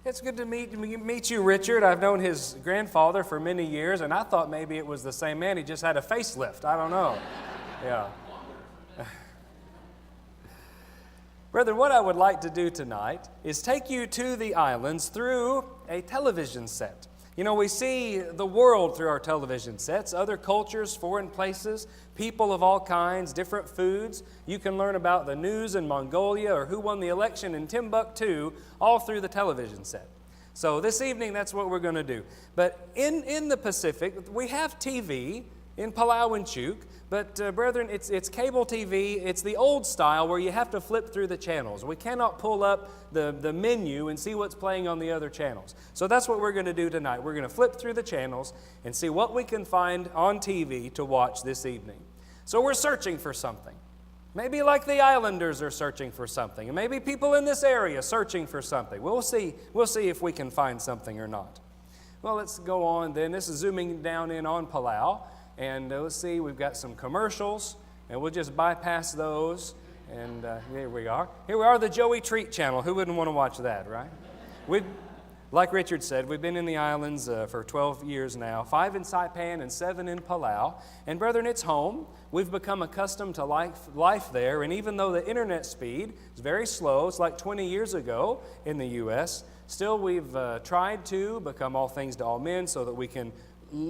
It's good to meet you, Richard. I've known his grandfather for many years, and I thought maybe it was the same man. He just had a facelift. I don't know. Yeah. Brethren, what I would like to do tonight is take you to the islands through a television set. You know, we see the world through our television sets, other cultures, foreign places, people of all kinds, different foods. You can learn about the news in Mongolia or who won the election in Timbuktu, all through the television set. So this evening, that's what we're going to do. But in the Pacific, we have TV in Palau and Chuuk, but brethren, it's cable TV. It's the old style where you have to flip through the channels. We cannot pull up the menu and see what's playing on the other channels. So that's what we're going to do tonight. We're going to flip through the channels and see what we can find on TV to watch this evening. So we're searching for something. Maybe like the islanders are searching for something, and maybe people in this area searching for something. We'll see if we can find something or not. Well, let's go on then. This is zooming down in on Palau. And let's see, we've got some commercials, and we'll just bypass those. And here we are. Here we are, the Joey Treat channel. Who wouldn't want to watch that, right? Like Richard said, we've been in the islands for 12 years now, 5 in Saipan and 7 in Palau. And brethren, it's home. We've become accustomed to life there, and even though the internet speed is very slow, it's like 20 years ago in the U.S., still we've tried to become all things to all men so that we can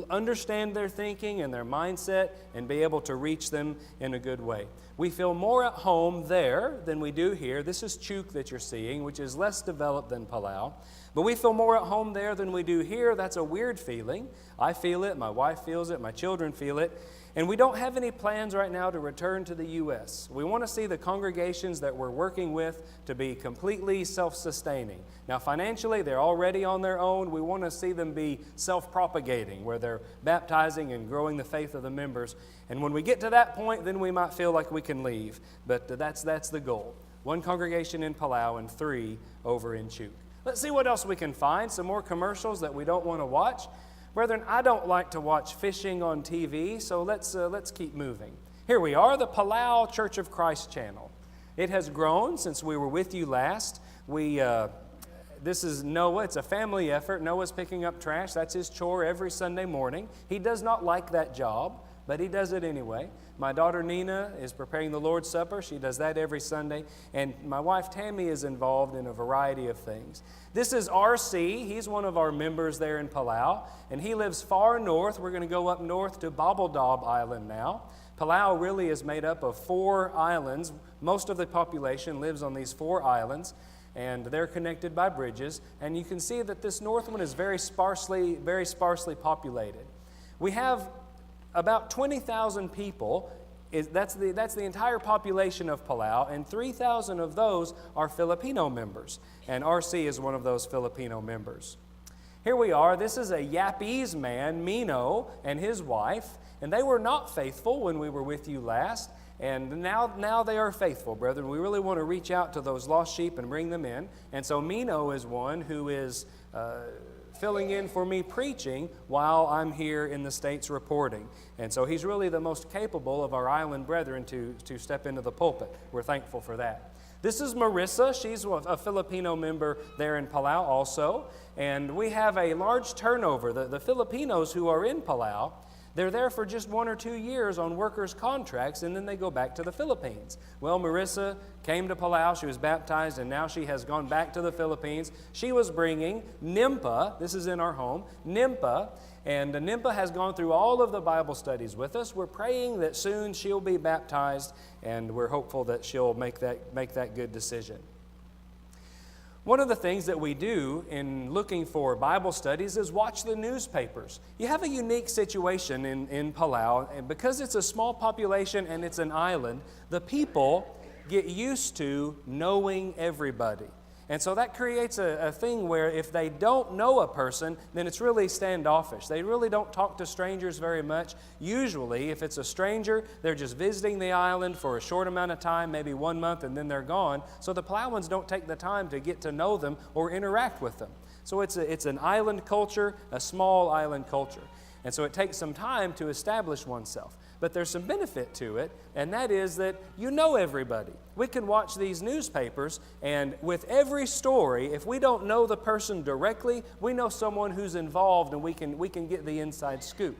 understand their thinking and their mindset and be able to reach them in a good way. We feel more at home there than we do here. This is Chuuk that you're seeing, which is less developed than Palau. But we feel more at home there than we do here. That's a weird feeling. I feel it, my wife feels it, my children feel it. And we don't have any plans right now to return to the U.S. We want to see the congregations that we're working with to be completely self-sustaining. Now, financially, they're already on their own. We want to see them be self-propagating, where they're baptizing and growing the faith of the members. And when we get to that point, then we might feel like we can leave. But that's the goal. 1 congregation in Palau and 3 over in Chuuk. Let's see what else we can find. Some more commercials that we don't want to watch. Brethren, I don't like to watch fishing on TV, so let's keep moving. Here we are, the Palau Church of Christ channel. It has grown since we were with you last. This is Noah. It's a family effort. Noah's picking up trash. That's his chore every Sunday morning. He does not like that job, but he does it anyway. My daughter Nina is preparing the Lord's Supper. She does that every Sunday. And my wife Tammy is involved in a variety of things. This is R.C. He's one of our members there in Palau. And he lives far north. We're going to go up north to Babaldob Island now. Palau really is made up of 4 islands. Most of the population lives on these 4 islands. And they're connected by bridges. And you can see that this north one is very sparsely populated. We have about 20,000 people. That's the entire population of Palau, and 3,000 of those are Filipino members. And RC is one of those Filipino members. Here we are. This is a Yapese man, Mino, and his wife. And they were not faithful when we were with you last. And now they are faithful, brethren. We really want to reach out to those lost sheep and bring them in. And so Mino is one who is filling in for me preaching while I'm here in the States reporting. And so he's really the most capable of our island brethren to step into the pulpit. We're thankful for that. This is Marissa. She's a Filipino member there in Palau also. And we have a large turnover. The Filipinos who are in Palau, they're there for just 1 or 2 years on workers' contracts, and then they go back to the Philippines. Well, Marissa came to Palau, she was baptized, and now she has gone back to the Philippines. She was bringing Nimpa, this is in our home, Nimpa, and Nimpa has gone through all of the Bible studies with us. We're praying that soon she'll be baptized, and we're hopeful that she'll make that good decision. One of the things that we do in looking for Bible studies is watch the newspapers. You have a unique situation in Palau, and because it's a small population and it's an island, the people get used to knowing everybody. And so that creates a thing where if they don't know a person, then it's really standoffish. They really don't talk to strangers very much. Usually, if it's a stranger, they're just visiting the island for a short amount of time, maybe 1 month, and then they're gone. So the Palauans don't take the time to get to know them or interact with them. So it's an island culture, a small island culture. And so it takes some time to establish oneself. but there's some benefit to it, and that is that you know everybody. We can watch these newspapers, and with every story, if we don't know the person directly, we know someone who's involved, and we can get the inside scoop.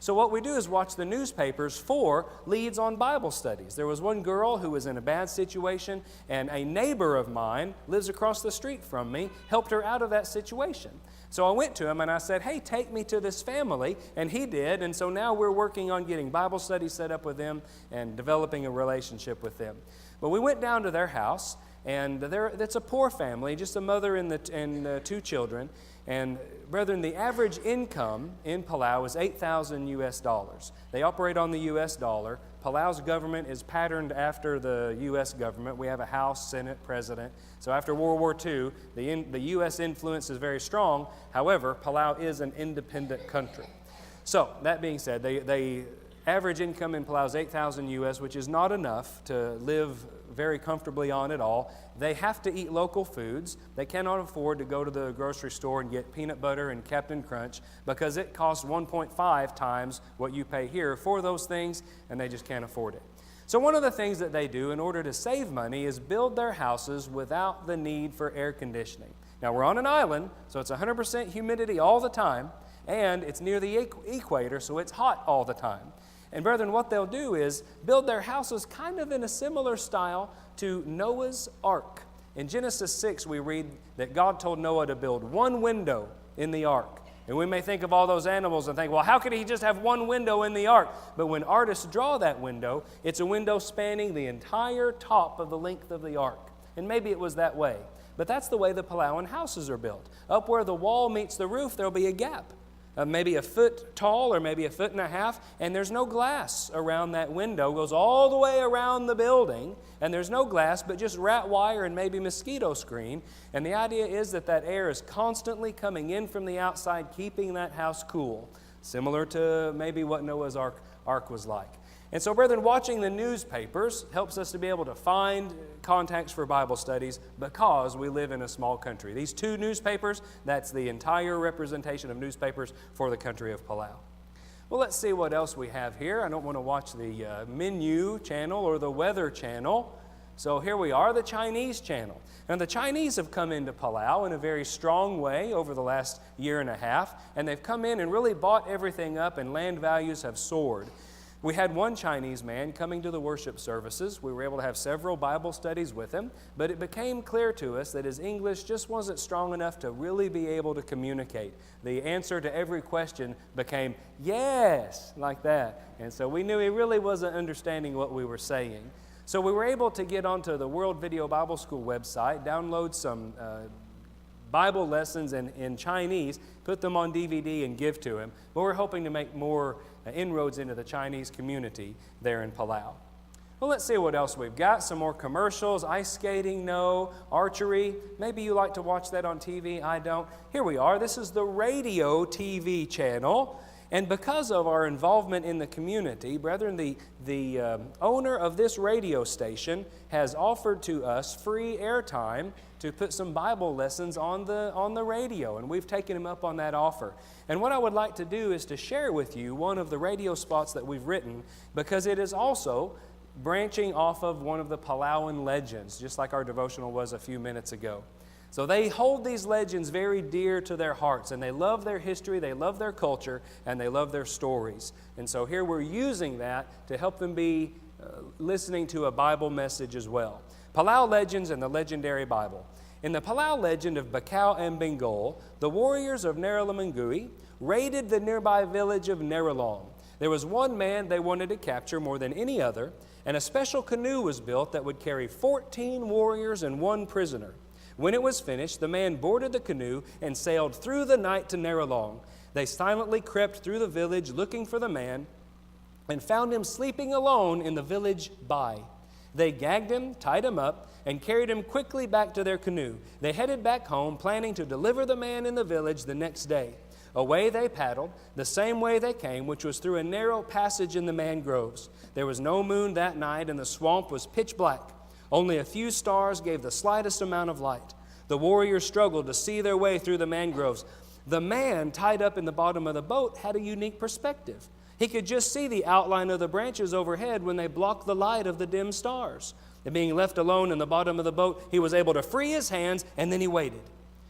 So what we do is watch the newspapers for leads on Bible studies. There was one girl who was in a bad situation, and a neighbor of mine lives across the street from me, helped her out of that situation. So I went to him and I said, hey, take me to this family, and he did, and so now we're working on getting Bible studies set up with them and developing a relationship with them. But we went down to their house, and it's a poor family, just a mother and 2 children. And brethren, the average income in Palau is $8,000 US. They operate on the US dollar. Palau's government is patterned after the US government. We have a House, Senate, President. So after World War II, the US influence is very strong. However, Palau is an independent country. So that being said, they average income in Palau is $8,000 US, which is not enough to live very comfortably on at all. They have to eat local foods. They cannot afford to go to the grocery store and get peanut butter and Captain Crunch because it costs 1.5 times what you pay here for those things, and they just can't afford it. So one of the things that they do in order to save money is build their houses without the need for air conditioning. Now we're on an island, so it's 100% humidity all the time, and it's near the equator, so it's hot all the time. And brethren, what they'll do is build their houses kind of in a similar style to Noah's Ark. In Genesis 6, we read that God told Noah to build one window in the ark. And we may think of all those animals and think, well, how could he just have one window in the ark? But when artists draw that window, it's a window spanning the entire top of the length of the ark. And maybe it was that way. But that's the way the Palauan houses are built. Up where the wall meets the roof, there'll be a gap. Maybe a foot tall or maybe a foot and a half, and there's no glass around that window. It goes all the way around the building, and there's no glass, but just rat wire and maybe mosquito screen. And the idea is that air is constantly coming in from the outside, keeping that house cool, similar to maybe what Noah's Ark was like. And so, brethren, watching the newspapers helps us to be able to find contacts for Bible studies because we live in a small country. These 2 newspapers, that's the entire representation of newspapers for the country of Palau. Well, let's see what else we have here. I don't want to watch the menu channel or the weather channel. So here we are, the Chinese channel. And the Chinese have come into Palau in a very strong way over the last year and a half, and they've come in and really bought everything up, and land values have soared. We had one Chinese man coming to the worship services. We were able to have several Bible studies with him, but it became clear to us that his English just wasn't strong enough to really be able to communicate. The answer to every question became, yes, like that. And so we knew he really wasn't understanding what we were saying. So we were able to get onto the World Video Bible School website, download some Bible lessons in Chinese, put them on DVD and give to him. But we're hoping to make more inroads into the Chinese community there in Palau. Well, let's see what else we've got. Some more commercials. Ice skating, no. Archery. Maybe you like to watch that on TV. I don't. Here we are. This is the radio TV channel. And because of our involvement in the community, brethren, the owner of this radio station has offered to us free airtime to put some Bible lessons on the radio, and we've taken him up on that offer. And what I would like to do is to share with you one of the radio spots that we've written, because it is also branching off of one of the Palauan legends, just like our devotional was a few minutes ago. So they hold these legends very dear to their hearts, and they love their history, they love their culture, and they love their stories. And so here we're using that to help them be listening to a Bible message as well. Palau Legends and the Legendary Bible. In the Palau legend of Bakau and Bengal, the warriors of Naralimangui raided the nearby village of Naralong. There was one man they wanted to capture more than any other, and a special canoe was built that would carry 14 warriors and 1 prisoner. When it was finished, the man boarded the canoe and sailed through the night to Naralong. They silently crept through the village looking for the man and found him sleeping alone in the village Bai. They gagged him, tied him up, and carried him quickly back to their canoe. They headed back home, planning to deliver the man in the village the next day. Away they paddled, the same way they came, which was through a narrow passage in the mangroves. There was no moon that night, and the swamp was pitch black. Only a few stars gave the slightest amount of light. The warriors struggled to see their way through the mangroves. The man tied up in the bottom of the boat had a unique perspective. He could just see the outline of the branches overhead when they blocked the light of the dim stars. And being left alone in the bottom of the boat, he was able to free his hands, and then he waited.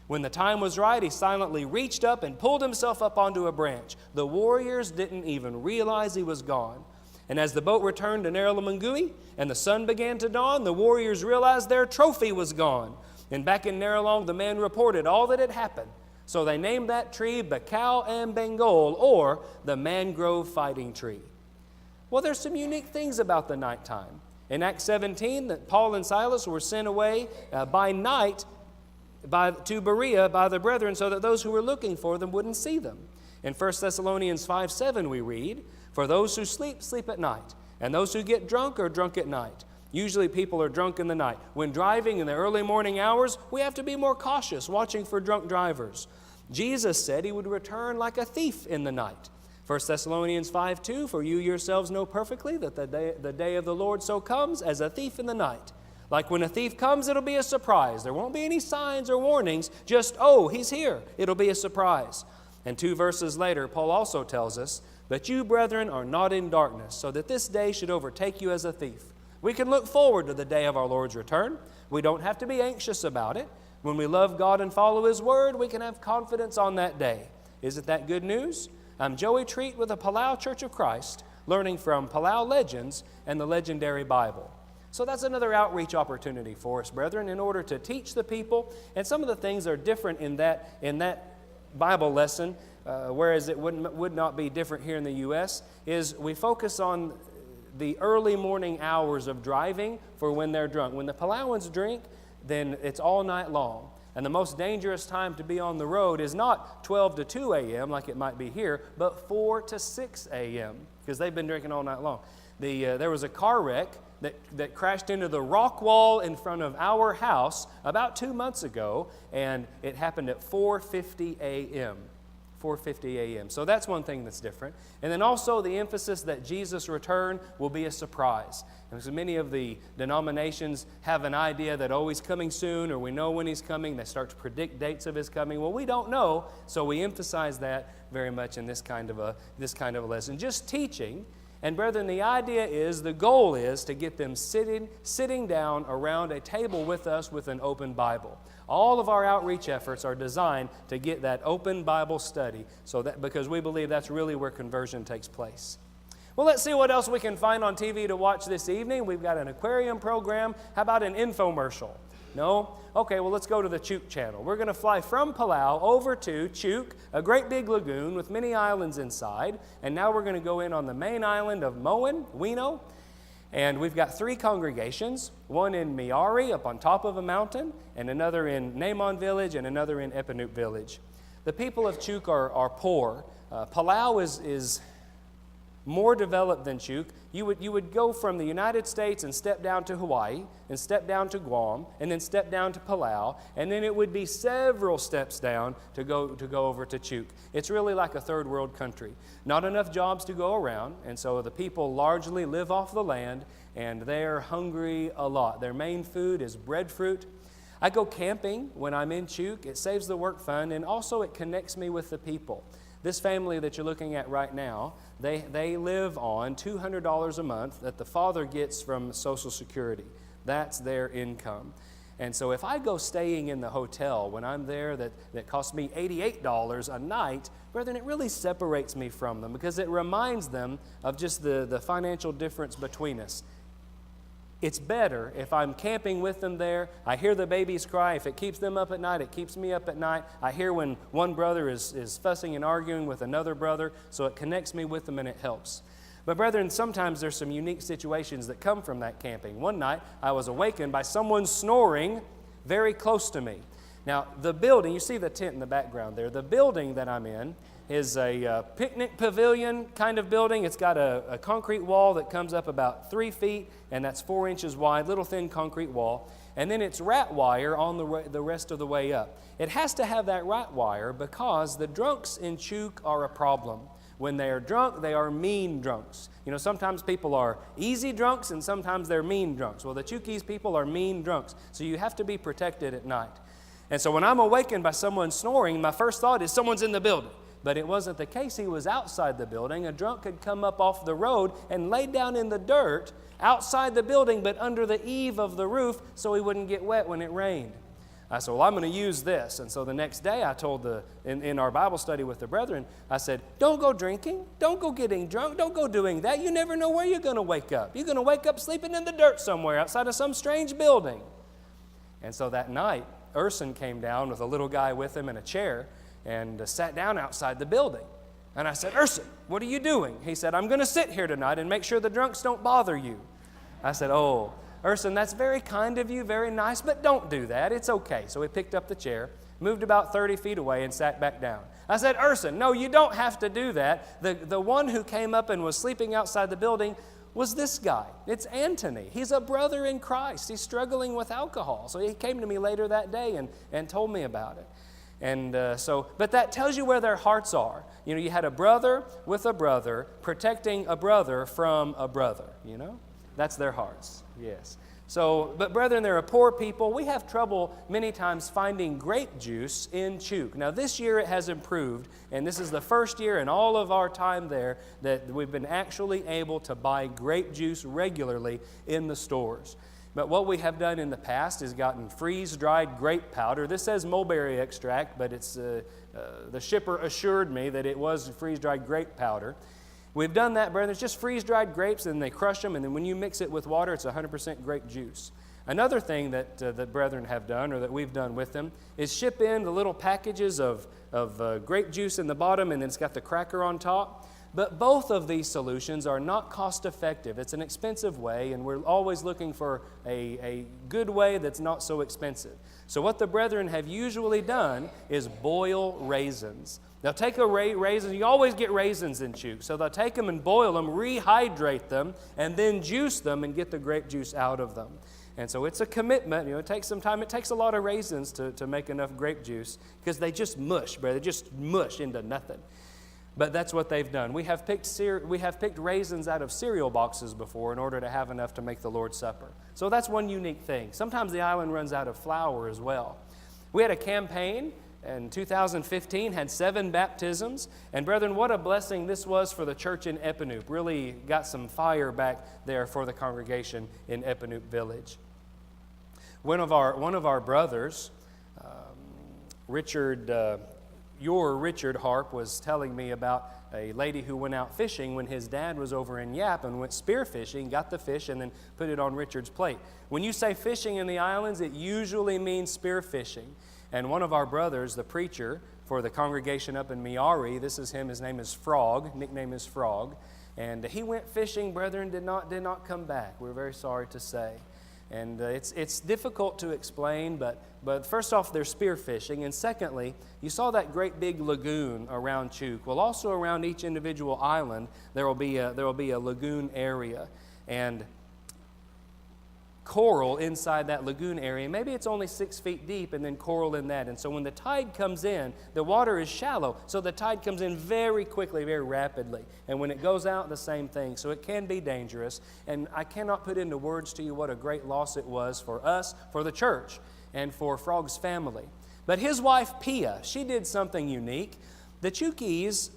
When the time was right, he silently reached up and pulled himself up onto a branch. The warriors didn't even realize he was gone. And as the boat returned to Narrala-Mungui and the sun began to dawn, the warriors realized their trophy was gone. And back in Narralong, the men reported all that had happened. So they named that tree Bakau and Bengal, or the mangrove fighting tree. Well, there's some unique things about the nighttime. In Acts 17, that Paul and Silas were sent away by night to Berea by the brethren so that those who were looking for them wouldn't see them. In 1 Thessalonians 5:7 we read, "For those who sleep, sleep at night, and those who get drunk are drunk at night." Usually people are drunk in the night. When driving in the early morning hours, we have to be more cautious, watching for drunk drivers. Jesus said he would return like a thief in the night. 1 Thessalonians 5:2, "For you yourselves know perfectly that the day of the Lord so comes as a thief in the night." Like when a thief comes, it'll be a surprise. There won't be any signs or warnings, just, oh, he's here. It'll be a surprise. And 2 verses later, Paul also tells us, "But you, brethren, are not in darkness, so that this day should overtake you as a thief." We can look forward to the day of our Lord's return. We don't have to be anxious about it. When we love God and follow His Word, we can have confidence on that day. Isn't that good news? I'm Joey Treat with the Palau Church of Christ, learning from Palau legends and the legendary Bible. So that's another outreach opportunity for us, brethren, in order to teach the people. And some of the things are different in that Bible lesson, whereas it would not be different here in the U.S., is we focus on the early morning hours of driving for when they're drunk. When the Palauans drink, then it's all night long. And the most dangerous time to be on the road is not 12 to 2 a.m. like it might be here, but 4 to 6 a.m. because they've been drinking all night long. There was a car wreck that crashed into the rock wall in front of our house about 2 months ago, and it happened at 4:50 a.m. 4:50 a.m. So that's one thing that's different. And then also the emphasis that Jesus' return will be a surprise. And so many of the denominations have an idea that, oh, He's coming soon, or we know when He's coming. They start to predict dates of His coming. Well, we don't know, so we emphasize that very much in this kind of a lesson. Just teaching. And brethren, the goal is to get them sitting down around a table with us with an open Bible. All of our outreach efforts are designed to get that open Bible study, because we believe that's really where conversion takes place. Well, let's see what else we can find on TV to watch this evening. We've got an aquarium program. How about an infomercial? No? Okay, well, let's go to the Chuuk channel. We're going to fly from Palau over to Chuuk, a great big lagoon with many islands inside. And now we're going to go in on the main island of Moan, Wino. And we've got 3 congregations, one in Miari up on top of a mountain, and another in Namon village, and another in Epanoop village. The people of Chuuk are poor. Palau is more developed than Chuuk. You would go from the United States and step down to Hawaii, and step down to Guam, and then step down to Palau, and then it would be several steps down to go over to Chuuk. It's really like a third world country. Not enough jobs to go around, and so the people largely live off the land, and they're hungry a lot. Their main food is breadfruit. I go camping when I'm in Chuuk. It saves the work fund, and also it connects me with the people. This family that you're looking at right now, they live on $200 a month that the father gets from Social Security. That's their income. And so if I go staying in the hotel when I'm there that costs me $88 a night, brethren, it really separates me from them because it reminds them of just the financial difference between us. It's better if I'm camping with them there. I hear the babies cry. If it keeps them up at night, it keeps me up at night. I hear when one brother is fussing and arguing with another brother, so it connects me with them and it helps. But brethren, sometimes there's some unique situations that come from that camping. One night, I was awakened by someone snoring very close to me. Now, the building, you see the tent in the background there, the building that I'm in is a picnic pavilion kind of building. It's got a concrete wall that comes up about 3 feet, and that's 4 inches wide, little thin concrete wall. And then it's rat wire on the rest of the way up. It has to have that rat wire because the drunks in Chuuk are a problem. When they are drunk, they are mean drunks. You know, sometimes people are easy drunks and sometimes they're mean drunks. Well, the Chuukese people are mean drunks, so you have to be protected at night. And so when I'm awakened by someone snoring, my first thought is someone's in the building. But it wasn't the case. He was outside the building. A drunk had come up off the road and laid down in the dirt outside the building, but under the eave of the roof so he wouldn't get wet when it rained. I said, well, I'm going to use this. And so the next day I told in our Bible study with the brethren, I said, don't go drinking. Don't go getting drunk. Don't go doing that. You never know where you're going to wake up. You're going to wake up sleeping in the dirt somewhere outside of some strange building. And so that night, Urson came down with a little guy with him in a chair and sat down outside the building. And I said, Urson, what are you doing? He said, I'm going to sit here tonight and make sure the drunks don't bother you. I said, oh, Urson, that's very kind of you, very nice, but don't do that. It's okay. So he picked up the chair, moved about 30 feet away, and sat back down. I said, Urson, no, you don't have to do that. The one who came up and was sleeping outside the building was this guy. It's Anthony. He's a brother in Christ. He's struggling with alcohol. So he came to me later that day and told me about it. And but that tells you where their hearts are. You know, you had a brother with a brother protecting a brother from a brother, you know? That's their hearts, yes. So, but brethren, they're a poor people. We have trouble many times finding grape juice in Chuuk. Now, this year it has improved, and this is the first year in all of our time there that we've been actually able to buy grape juice regularly in the stores. But what we have done in the past is gotten freeze-dried grape powder. This says mulberry extract, but it's the shipper assured me that it was freeze-dried grape powder. We've done that, brethren. It's just freeze-dried grapes, and they crush them, and then when you mix it with water, it's 100% grape juice. Another thing that the brethren have done, or that we've done with them, is ship in the little packages of grape juice in the bottom, and then it's got the cracker on top. But both of these solutions are not cost-effective. It's an expensive way, and we're always looking for a good way that's not so expensive. So what the brethren have usually done is boil raisins. They'll take a raisin. You always get raisins in Chuuk. So they'll take them and boil them, rehydrate them, and then juice them and get the grape juice out of them. And so it's a commitment. You know, it takes some time. It takes a lot of raisins to make enough grape juice because they just mush, brother. They just mush into nothing. But that's what they've done. We have picked raisins out of cereal boxes before in order to have enough to make the Lord's Supper. So that's one unique thing. Sometimes the island runs out of flour as well. We had a campaign in 2015, had 7 baptisms. And brethren, what a blessing this was for the church in Epanoop. Really got some fire back there for the congregation in Epanoop Village. One of our brothers, Richard Harp, was telling me about a lady who went out fishing when his dad was over in Yap and went spear fishing, got the fish, and then put it on Richard's plate. When you say fishing in the islands, it usually means spear fishing. And one of our brothers, the preacher for the congregation up in Miari, this is him, his name is Frog, nickname is Frog, and he went fishing, brethren, did not come back. We're very sorry to say. And it's difficult to explain, but first off, they're spear fishing, and secondly, you saw that great big lagoon around Chuuk. Well, also around each individual island, there will be a lagoon area, and coral inside that lagoon area. Maybe it's only 6 feet deep and then coral in that. And so when the tide comes in, the water is shallow, so the tide comes in very quickly, very rapidly. And when it goes out, the same thing. So it can be dangerous. And I cannot put into words to you what a great loss it was for us, for the church, and for Frog's family. But his wife, Pia, she did something unique. The Chuukese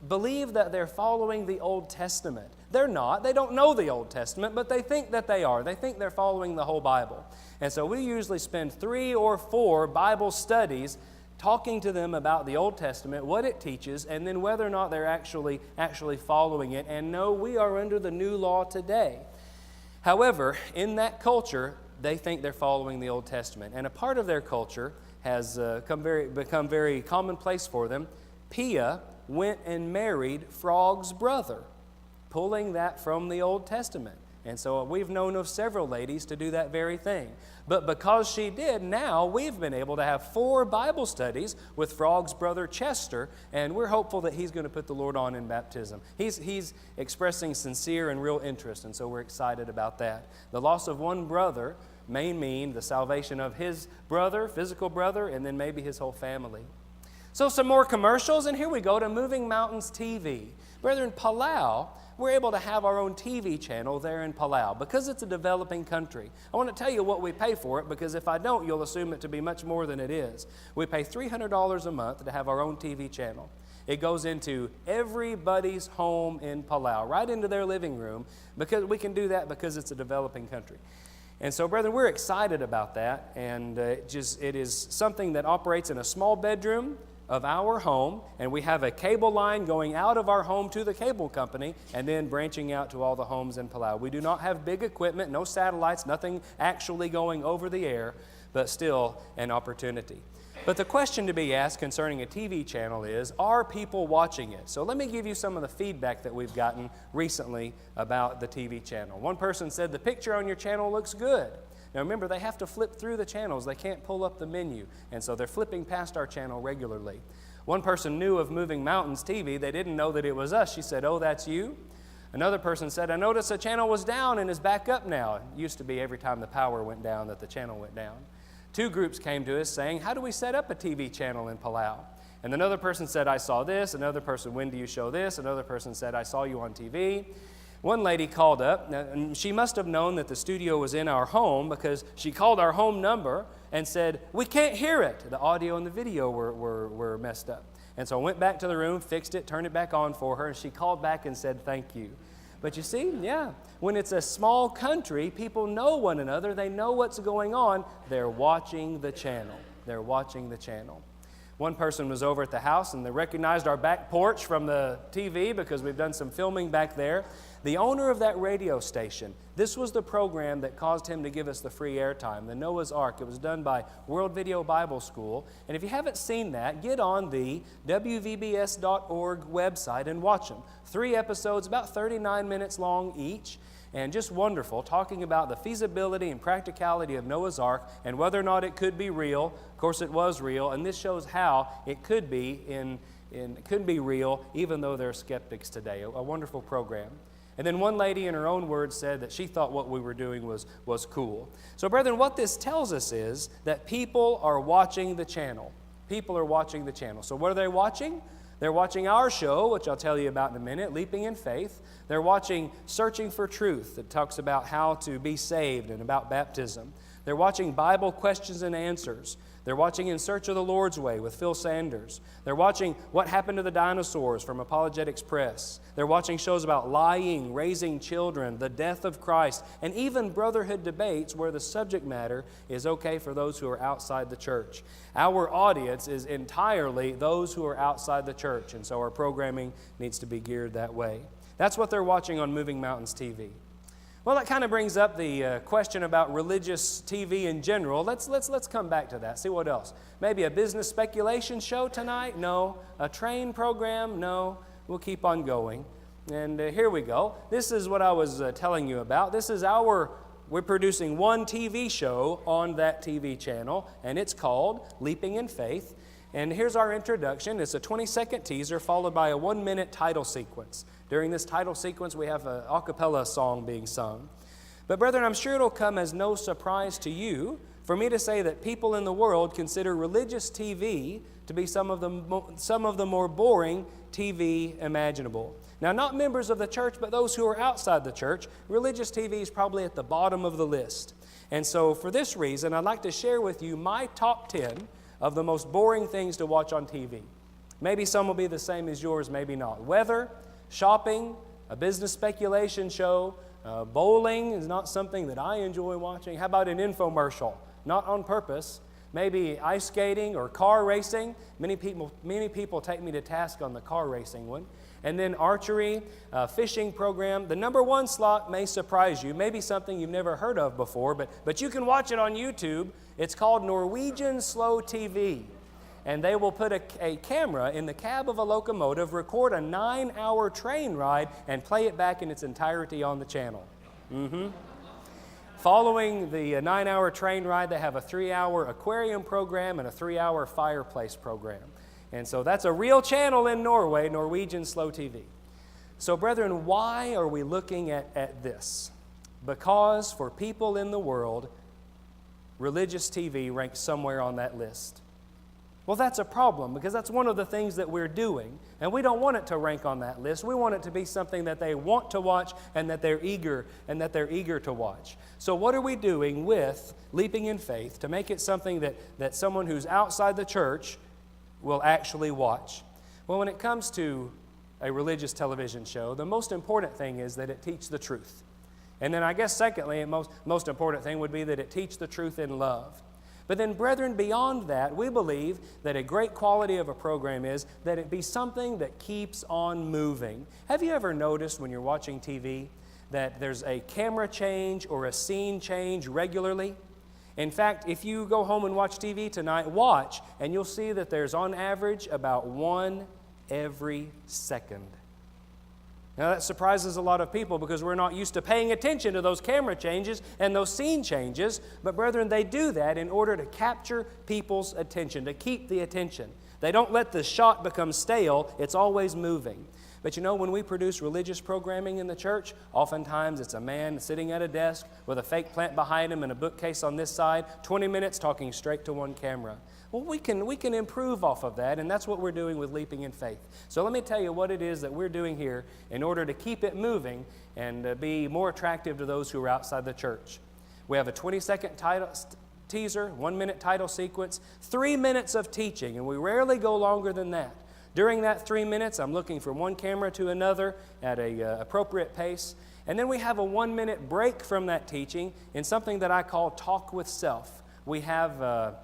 believe that they're following the Old Testament. They're not. They don't know the Old Testament, but they think that they are. They think they're following the whole Bible. And so we usually spend 3 or 4 Bible studies talking to them about the Old Testament, what it teaches, and then whether or not they're actually following it. And no, we are under the new law today. However, in that culture, they think they're following the Old Testament. And a part of their culture has become very commonplace for them. Pia went and married Frog's brother, pulling that from the Old Testament. And so we've known of several ladies to do that very thing. But because she did, now we've been able to have 4 Bible studies with Frog's brother Chester, and we're hopeful that he's going to put the Lord on in baptism. He's expressing sincere and real interest, and so we're excited about that. The loss of one brother may mean the salvation of his brother, physical brother, and then maybe his whole family. So some more commercials, and here we go to Moving Mountains TV. Brethren, Palau, we're able to have our own TV channel there in Palau because it's a developing country. I want to tell you what we pay for it, because if I don't, you'll assume it to be much more than it is. We pay $300 a month to have our own TV channel. It goes into everybody's home in Palau, right into their living room, because we can do that because it's a developing country. And so, brethren, we're excited about that, and it is something that operates in a small bedroom of our home, and we have a cable line going out of our home to the cable company and then branching out to all the homes in Palau. We do not have big equipment, no satellites, nothing actually going over the air, but still an opportunity. But the question to be asked concerning a TV channel is, are people watching it? So let me give you some of the feedback that we've gotten recently about the TV channel. One person said, the picture on your channel looks good. Now remember, they have to flip through the channels. They can't pull up the menu, and so they're flipping past our channel regularly. One person knew of Moving Mountains TV. They didn't know that it was us. She said, oh, that's you? Another person said, I noticed the channel was down and is back up now. It used to be every time the power went down that the channel went down. Two groups came to us saying, how do we set up a TV channel in Palau? And another person said, I saw this. Another person, when do you show this? Another person said, I saw you on TV. One lady called up, and she must have known that the studio was in our home because she called our home number and said, we can't hear it. The audio and the video were messed up. And so I went back to the room, fixed it, turned it back on for her, and she called back and said, thank you. But you see, when it's a small country, people know one another. They know what's going on. They're watching the channel. They're watching the channel. One person was over at the house, and they recognized our back porch from the TV because we've done some filming back there. The owner of that radio station, this was the program that caused him to give us the free airtime, the Noah's Ark. It was done by World Video Bible School. And if you haven't seen that, get on the WVBS.org website and watch them. 3 episodes, about 39 minutes long each, and just wonderful, talking about the feasibility and practicality of Noah's Ark and whether or not it could be real. Of course, it was real, and this shows how it could be real, even though there are skeptics today. A wonderful program. And then one lady, in her own words, said that she thought what we were doing was cool. So, brethren, what this tells us is that people are watching the channel. People are watching the channel. So what are they watching? They're watching our show, which I'll tell you about in a minute, Leaping in Faith. They're watching Searching for Truth, that talks about how to be saved and about baptism. They're watching Bible Questions and Answers. They're watching In Search of the Lord's Way with Phil Sanders. They're watching What Happened to the Dinosaurs from Apologetics Press. They're watching shows about lying, raising children, the death of Christ, and even brotherhood debates where the subject matter is okay for those who are outside the church. Our audience is entirely those who are outside the church, and so our programming needs to be geared that way. That's what they're watching on Moving Mountains TV. Well, that kind of brings up the question about religious TV in general. Let's come back to that. See what else. Maybe a business speculation show tonight? No. A train program? No. We'll keep on going. And here we go. This is what I was telling you about. We're producing one TV show on that TV channel, and it's called Leaping in Faith. And here's our introduction. It's a 20-second teaser followed by a 1-minute title sequence. During this title sequence, we have an a cappella song being sung. But brethren, I'm sure it'll come as no surprise to you for me to say that people in the world consider religious TV to be some of the more boring TV imaginable. Now, not members of the church, but those who are outside the church, religious TV is probably at the bottom of the list. And so for this reason, I'd like to share with you my top 10 of the most boring things to watch on TV. Maybe some will be the same as yours, maybe not. Weather, shopping, a business speculation show, bowling is not something that I enjoy watching. How about an infomercial? Not on purpose. Maybe ice skating or car racing. Many people take me to task on the car racing one. And then archery, fishing program. The number 1 slot may surprise you. Maybe something you've never heard of before, but you can watch it on YouTube. It's called Norwegian Slow TV. And they will put a camera in the cab of a locomotive, record a 9-hour train ride, and play it back in its entirety on the channel. Following the 9-hour train ride, they have a 3-hour aquarium program and a 3-hour fireplace program. And so that's a real channel in Norway, Norwegian Slow TV. So brethren, why are we looking at this? Because for people in the world, religious TV ranks somewhere on that list. Well, that's a problem because that's one of the things that we're doing, and we don't want it to rank on that list. We want it to be something that they want to watch and that they're eager to watch. So what are we doing with Leaping in Faith to make it something that someone who's outside the church will actually watch? Well, when it comes to a religious television show, the most important thing is that it teach the truth. And then I guess secondly, the most important thing would be that it teach the truth in love. But then, brethren, beyond that, we believe that a great quality of a program is that it be something that keeps on moving. Have you ever noticed when you're watching TV that there's a camera change or a scene change regularly? In fact, if you go home and watch TV tonight, watch, and you'll see that there's on average about one every second. Now that surprises a lot of people because we're not used to paying attention to those camera changes and those scene changes. But brethren, they do that in order to capture people's attention, to keep the attention. They don't let the shot become stale. It's always moving. But you know, when we produce religious programming in the church, oftentimes it's a man sitting at a desk with a fake plant behind him and a bookcase on this side, 20 minutes talking straight to one camera. Well, we can improve off of that, and that's what we're doing with Leaping in Faith. So let me tell you what it is that we're doing here in order to keep it moving and be more attractive to those who are outside the church. We have a 20-second teaser, 1-minute title sequence, 3 minutes of teaching, and we rarely go longer than that. During that 3 minutes, I'm looking from one camera to another at an appropriate pace. And then we have a 1-minute break from that teaching in something that I call Talk with Self. We have...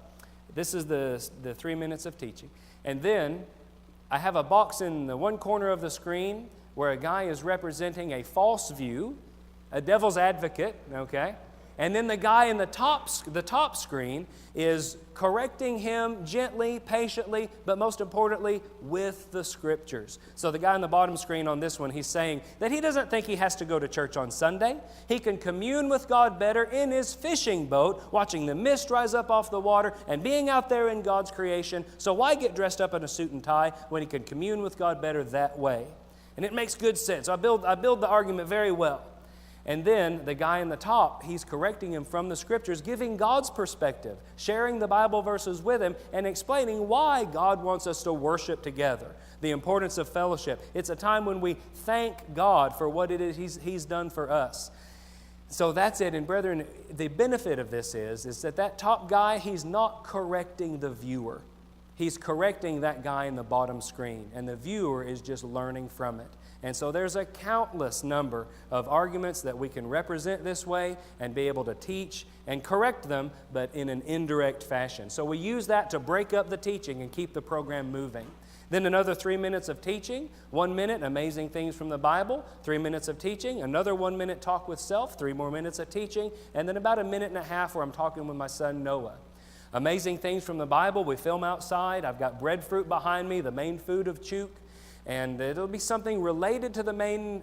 This is the 3 minutes of teaching. And then I have a box in the one corner of the screen where a guy is representing a false view, a devil's advocate, okay? And then the guy in the top screen is correcting him gently, patiently, but most importantly, with the Scriptures. So the guy on the bottom screen on this one, he's saying that he doesn't think he has to go to church on Sunday. He can commune with God better in his fishing boat, watching the mist rise up off the water and being out there in God's creation. So why get dressed up in a suit and tie when he can commune with God better that way? And it makes good sense. I build the argument very well. And then the guy in the top, he's correcting him from the Scriptures, giving God's perspective, sharing the Bible verses with him, and explaining why God wants us to worship together, the importance of fellowship. It's a time when we thank God for what it is He's done for us. So that's it. And brethren, the benefit of this is that top guy, he's not correcting the viewer. He's correcting that guy in the bottom screen, and the viewer is just learning from it. And so there's a countless number of arguments that we can represent this way and be able to teach and correct them, but in an indirect fashion. So we use that to break up the teaching and keep the program moving. Then another 3 minutes of teaching, 1 minute, amazing things from the Bible, 3 minutes of teaching, another 1 minute talk with self, 3 more minutes of teaching, and then about a minute and a half where I'm talking with my son Noah. Amazing things from the Bible, we film outside. I've got breadfruit behind me, the main food of Chuk. And it'll be something related to the main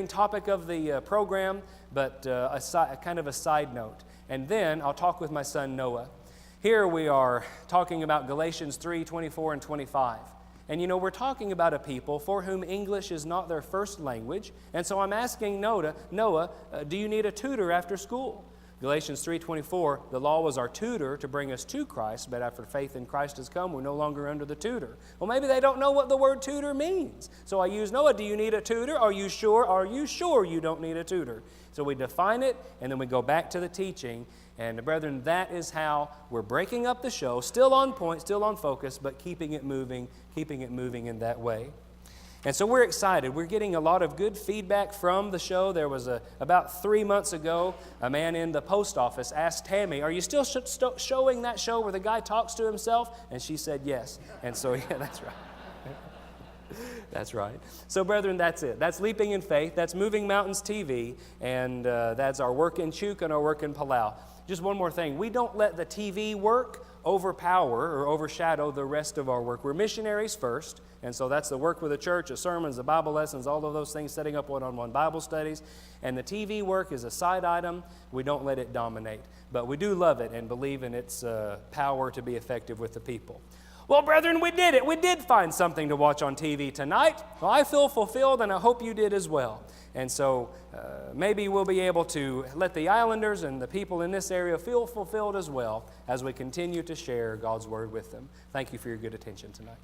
topic of the program, but kind of a side note. And then I'll talk with my son Noah. Here we are talking about Galatians 3:24 and 25. And you know, we're talking about a people for whom English is not their first language. And so I'm asking Noah, do you need a tutor after school? Galatians 3:24, the law was our tutor to bring us to Christ, but after faith in Christ has come, we're no longer under the tutor. Well, maybe they don't know what the word tutor means. So I use Noah, do you need a tutor? Are you sure? Are you sure you don't need a tutor? So we define it, and then we go back to the teaching. And brethren, that is how we're breaking up the show, still on point, still on focus, but keeping it moving in that way. And so we're excited. We're getting a lot of good feedback from the show. There was about 3 months ago, a man in the post office asked Tammy, are you still showing that show where the guy talks to himself? And she said yes. And so, yeah, that's right. That's right. So, brethren, that's it. That's Leaping in Faith. That's Moving Mountains TV. And that's our work in Chuk and our work in Palau. Just one more thing. We don't let the TV work overpower or overshadow the rest of our work. We're missionaries first, and so that's the work with the church, the sermons, the Bible lessons, all of those things, setting up one-on-one Bible studies. And the TV work is a side item. We don't let it dominate. But we do love it and believe in its power to be effective with the people. Well, brethren, we did it. We did find something to watch on TV tonight. Well, I feel fulfilled, and I hope you did as well. And so maybe we'll be able to let the islanders and the people in this area feel fulfilled as well as we continue to share God's Word with them. Thank you for your good attention tonight.